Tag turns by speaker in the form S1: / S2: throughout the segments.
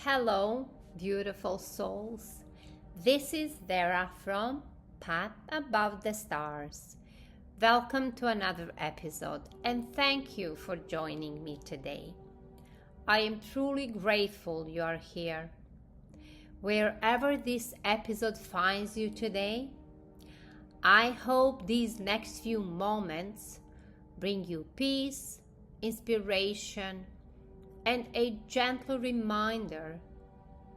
S1: Hello, beautiful souls. This is Dara from Path Above the Stars. Welcome to another episode and thank you for joining me today. I am truly grateful you are here. Wherever this episode finds you today, I hope these next few moments bring you peace, inspiration, and a gentle reminder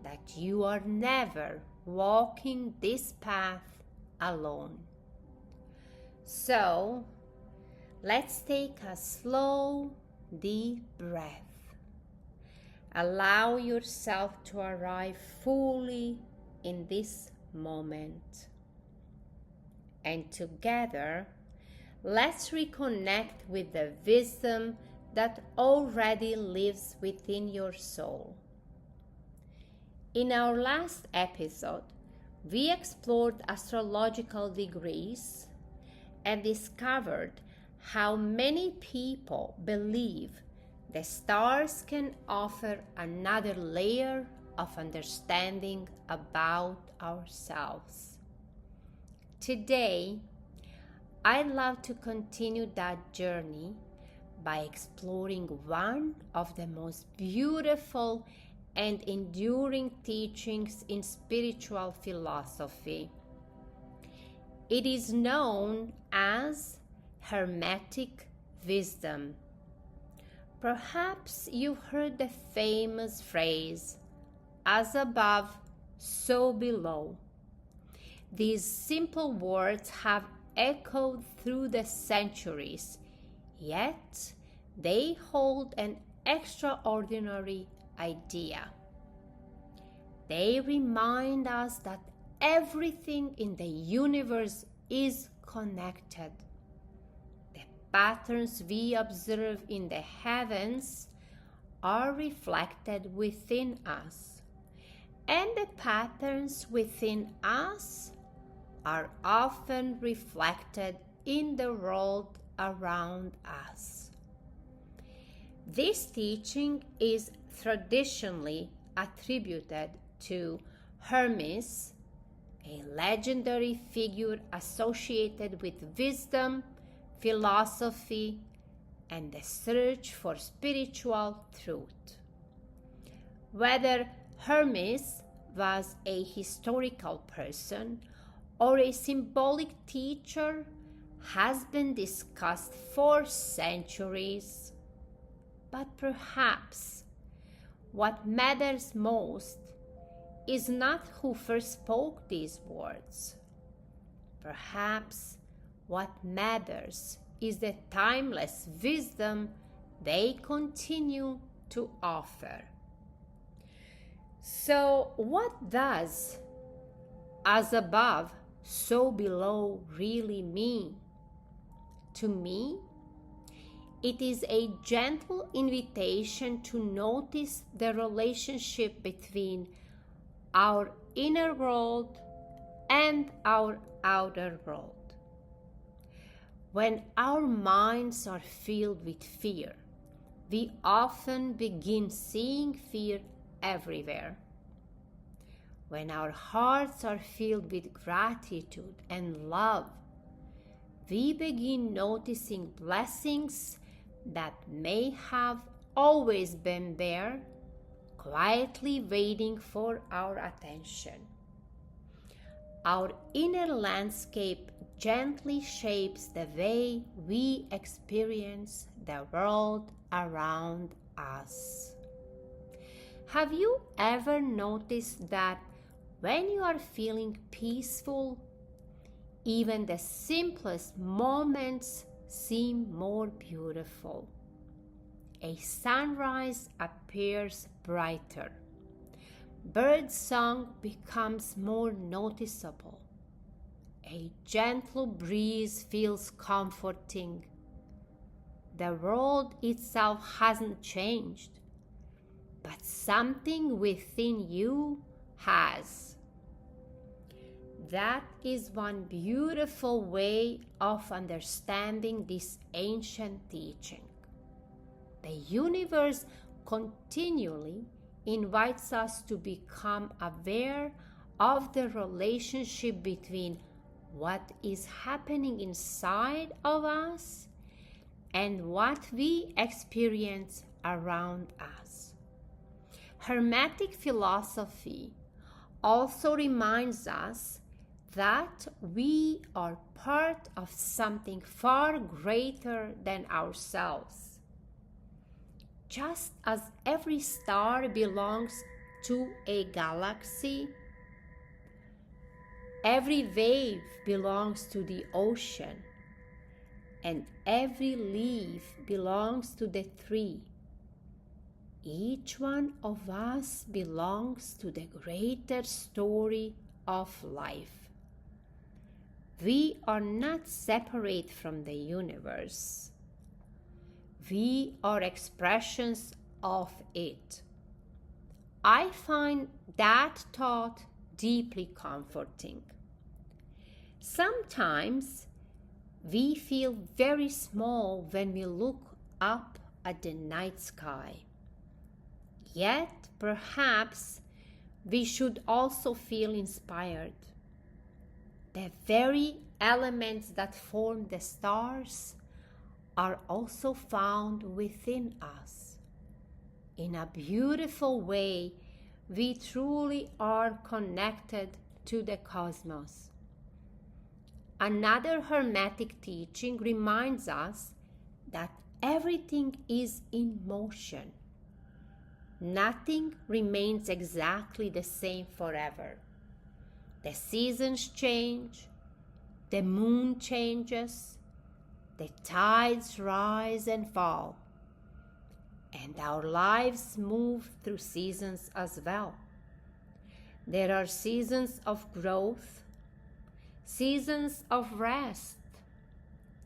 S1: that you are never walking this path alone. So, let's take a slow, deep breath. Allow yourself to arrive fully in this moment. And together, let's reconnect with the wisdom that already lives within your soul. In our last episode, we explored astrological degrees and discovered how many people believe the stars can offer another layer of understanding about ourselves. Today, I'd love to continue that journey by exploring one of the most beautiful and enduring teachings in spiritual philosophy. It is known as Hermetic wisdom. Perhaps you've heard the famous phrase, as above, so below. These simple words have echoed through the centuries, yet they hold an extraordinary idea. They remind us that everything in the universe is connected. The patterns we observe in the heavens are reflected within us, and the patterns within us are often reflected in the world around us. This teaching is traditionally attributed to Hermes, a legendary figure associated with wisdom, philosophy, and the search for spiritual truth. Whether Hermes was a historical person or a symbolic teacher has been discussed for centuries. But perhaps what matters most is not who first spoke these words. Perhaps what matters is the timeless wisdom they continue to offer. So, what does as above, so below really mean? To me, it is a gentle invitation to notice the relationship between our inner world and our outer world. When our minds are filled with fear, we often begin seeing fear everywhere. When our hearts are filled with gratitude and love, we begin noticing blessings that may have always been there, quietly waiting for our attention. Our inner landscape gently shapes the way we experience the world around us. Have you ever noticed that when you are feeling peaceful, even the simplest moments seem more beautiful? A sunrise appears brighter. Bird song becomes more noticeable. A gentle breeze feels comforting. The world itself hasn't changed, but something within you has. That is one beautiful way of understanding this ancient teaching. The universe continually invites us to become aware of the relationship between what is happening inside of us and what we experience around us. Hermetic philosophy also reminds us that we are part of something far greater than ourselves. Just as every star belongs to a galaxy, every wave belongs to the ocean, and every leaf belongs to the tree. Each one of us belongs to the greater story of life. We are not separate from the universe. We are expressions of it. I find that thought deeply comforting. Sometimes we feel very small when we look up at the night sky. Yet, perhaps, we should also feel inspired. The very elements that form the stars are also found within us. In a beautiful way, we truly are connected to the cosmos. Another Hermetic teaching reminds us that everything is in motion. Nothing remains exactly the same forever. The seasons change, the moon changes, the tides rise and fall, and our lives move through seasons as well. There are seasons of growth, seasons of rest,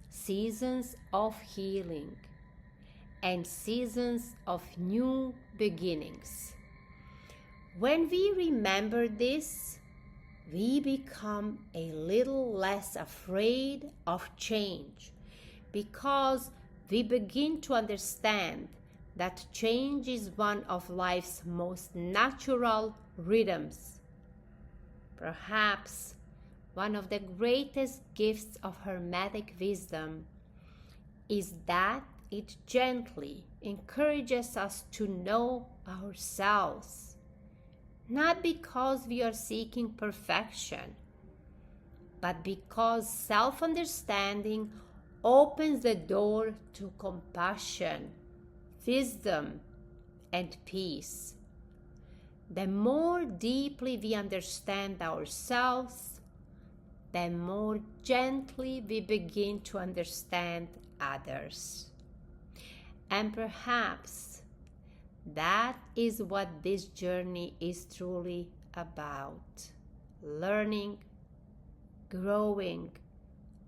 S1: seasons of healing, and seasons of new beginnings. When we remember this, we become a little less afraid of change because we begin to understand that change is one of life's most natural rhythms. Perhaps one of the greatest gifts of Hermetic wisdom is that it gently encourages us to know ourselves, not because we are seeking perfection, but because self-understanding opens the door to compassion, wisdom, and peace. The more deeply we understand ourselves, the more gently we begin to understand others. And perhaps that is what this journey is truly about. Learning, growing,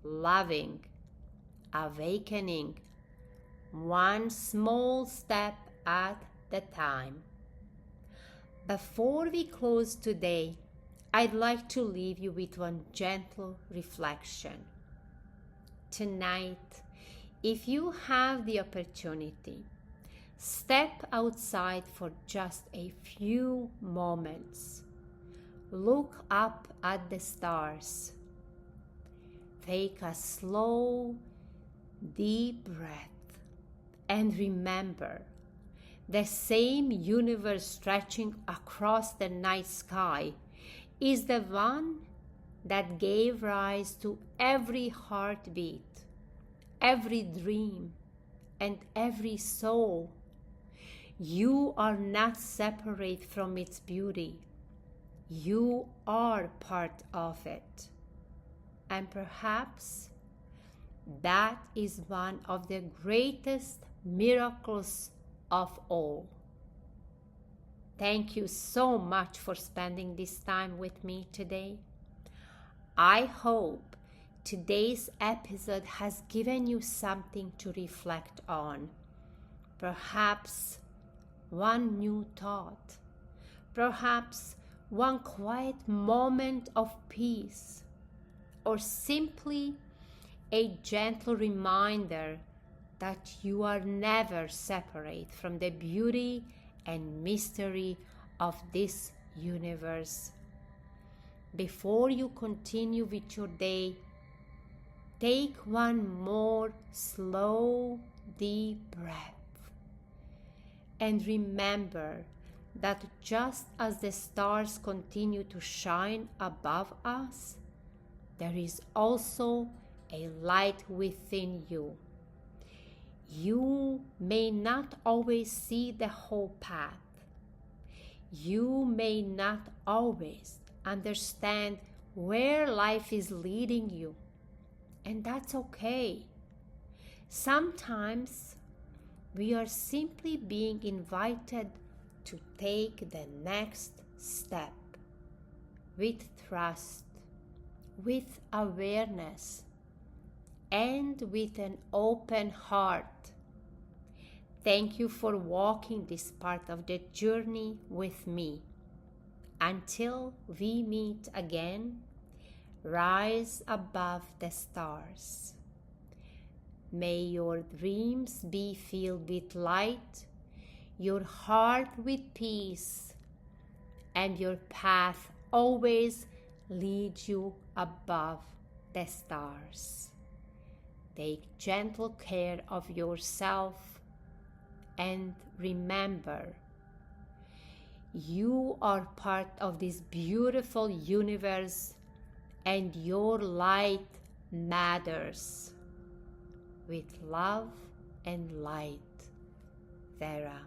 S1: loving, awakening, one small step at a time. Before we close today, I'd like to leave you with one gentle reflection. Tonight, if you have the opportunity, step outside for just a few moments. Look up at the stars. Take a slow, deep breath and remember, the same universe stretching across the night sky is the one that gave rise to every heartbeat, every dream, and every soul. You are not separate from its beauty. You are part of it. And perhaps that is one of the greatest miracles of all. Thank you so much for spending this time with me today. I hope today's episode has given you something to reflect on. Perhaps one new thought. Perhaps one quiet moment of peace. Or simply a gentle reminder that you are never separate from the beauty and mystery of this universe. Before you continue with your day, take one more slow, deep breath. And remember that just as the stars continue to shine above us, there is also a light within you. You may not always see the whole path. You may not always understand where life is leading you, and that's okay. Sometimes we are simply being invited to take the next step with trust, with awareness, and with an open heart. Thank you for walking this part of the journey with me. Until we meet again, rise above the stars. May your dreams be filled with light, your heart with peace, and your path always lead you above the stars. Take gentle care of yourself and remember, you are part of this beautiful universe and your light matters. With love and light, Vera.